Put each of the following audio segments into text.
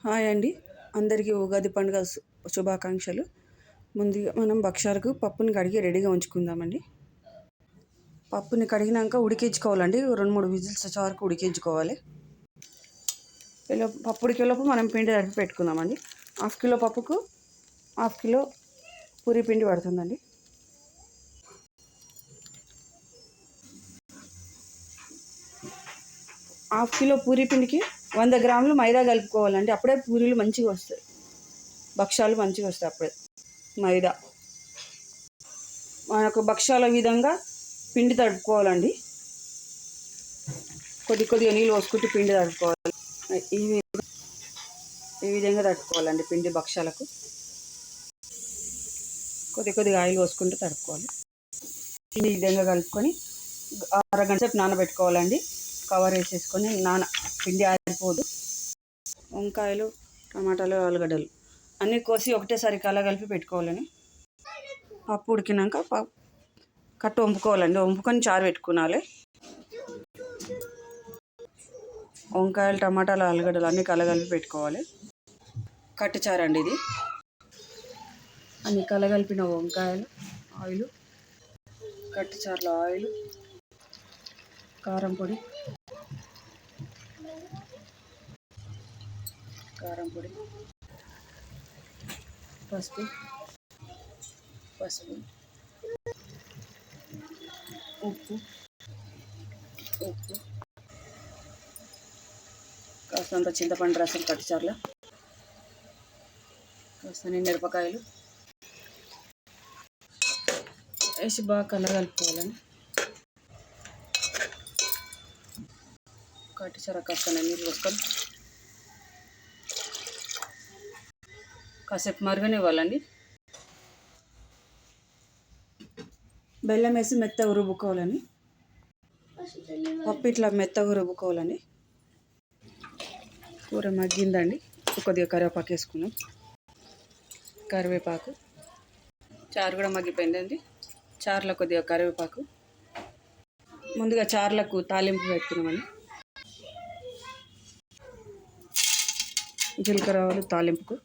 Hi అండి, అందరికీ ఉగాది పండుగ శుభాకాంక్షలు. ముందుగా మనం భక్షాలకు పప్పుని కడిగి రెడీగా ఉంచుకుందామండి. పప్పుని కడిగినాక ఉడికించుకోవాలండి. 2-3 విజిల్స్ వచ్చే వరకు ఉడికించుకోవాలి. పప్పు ఉడికేలోపు మనం పిండి తడిపి పెట్టుకుందామండి. 1/2 కిలో పప్పుకు 1/2 కిలో పూరీ పిండి పడుతుందండి. హాఫ్ కిలో పూరీ పిండికి 100 గ్రాములు మైదా కలుపుకోవాలండి. అప్పుడే పూరీలు మంచిగా వస్తాయి, భక్షాలు మంచిగా వస్తాయి. అప్పుడే మైదా మనకు భక్షాల విధంగా పిండి తడుపుకోవాలండి. కొద్దిగా నీళ్ళు పోసుకుంటూ పిండి తడుపుకోవాలి. ఈ విధంగా తడుపుకోవాలండి పిండి భక్షాలకు. కొద్దిగా ఆయిల్ పోసుకుంటూ తడుపుకోవాలి. పిండి ఈ విధంగా కలుపుకొని అరగంట సేపు నానబెట్టుకోవాలండి. కవర్ వేసేసుకొని పిండి ఆరిపోదు. వంకాయలు, టమాటాలు, ఆలుగడ్డలు అన్నీ కోసి ఒకటేసారి కలిపి పెట్టుకోవాలని. పప్పు ఉడికినాక కట్టు వంపుకోవాలండి. వంపుకొని చారు పెట్టుకోవాలి. వంకాయలు, టమాటాలు, ఆలుగడ్డలు అన్నీ కలిపి పెట్టుకోవాలి. కట్టు చారు అండి ఇది. అన్నీ కలగలిపిన వంకాయలు, ఆయిల్, కట్టు చారులో ఆయిల్, కారం పొడి, పసుపు, ఉప్పు, కాస్తంత చింతపండు రసం కట్టు చారులో, కాస్త మిరపకాయలు వేసి బాగా కలగలుపుకోవాలని. కట్టు చారు కాస్త నీళ్ళు పోసుకొని కాసేపు మరగనివ్వాలండి. బెల్లం వేసి మెత్తగా రుబ్బుకోవాలని. పప్పు ఇట్లా మెత్తగా రుబ్బుకోవాలని. కూర మగ్గిందండి. కొద్దిగా కరివేపాకు వేసుకున్నాం. కరివేపాకు, చారు కూడా మగ్గిపోయిందండి. చారులో కొద్దిగా కరివేపాకు. ముందుగా చారులకు తాలింపు పెట్టుకున్నామండి. జీలకర్ర ఆవాలు తాలింపుకు,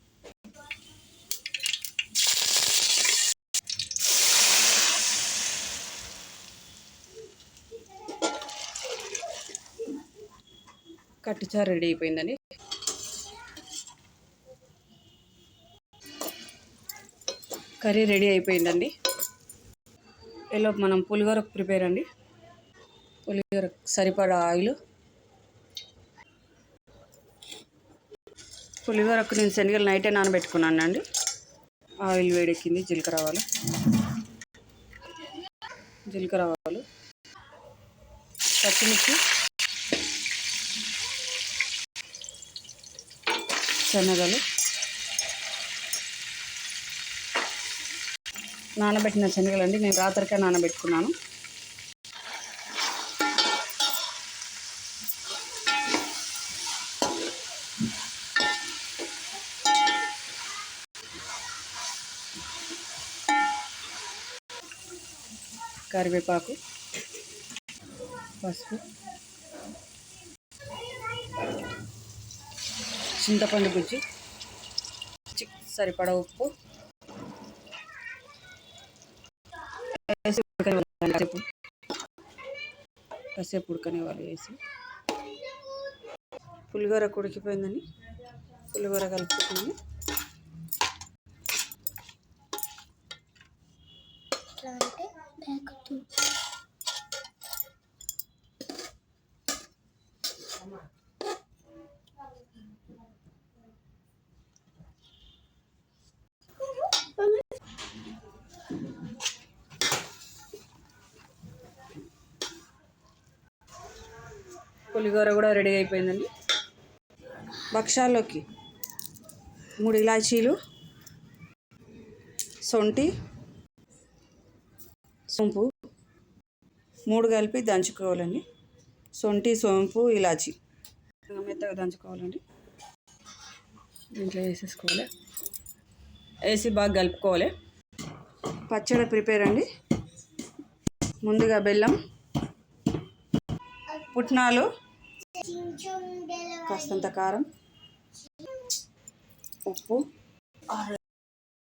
కట్టు చారు రెడీ అయిపోయిందండి. కర్రీ రెడీ అయిపోయిందండి. ఈలోపు మనం పులిహోరకు ప్రిపేర్ అండి. పులిహోరకు సరిపడా ఆయిల్. పులిహోరకు నేను శనగలు నైటే నానబెట్టుకున్నాను అండి. ఆయిల్ వేడెక్కింది. జీలకర్ర ఆవాలు, పచ్చిమిర్చి, శనగలు, నానబెట్టిన శనగలండి. నేను రాత్రికే నానబెట్టుకున్నాను. కరివేపాకు, పసుపు, చింతపండు గుజ్జు, సరిపడా ఉప్పు వేసి కాసేపు ఉడకనివ్వాలి. వేసి పులిహోర ఉడికిపోయిందని పులిహోర కలుపుకున్నాను. పులిహోర కూడా రెడీ అయిపోయిందండి. భక్షాల్లోకి 3 ఇలాచీలు, సొంటి, సోంపు 3 కలిపి దంచుకోవాలండి. సొంటి, సోంపు, ఇలాచి మెత్తగా దంచుకోవాలండి. దీంట్లో వేసేసుకోవాలి. వేసి బాగా కలుపుకోవాలి. పచ్చడి ప్రిపేర్ అండి. ముందుగా బెల్లం, పుట్నాలు, కాస్తంత కారం, ఉప్పు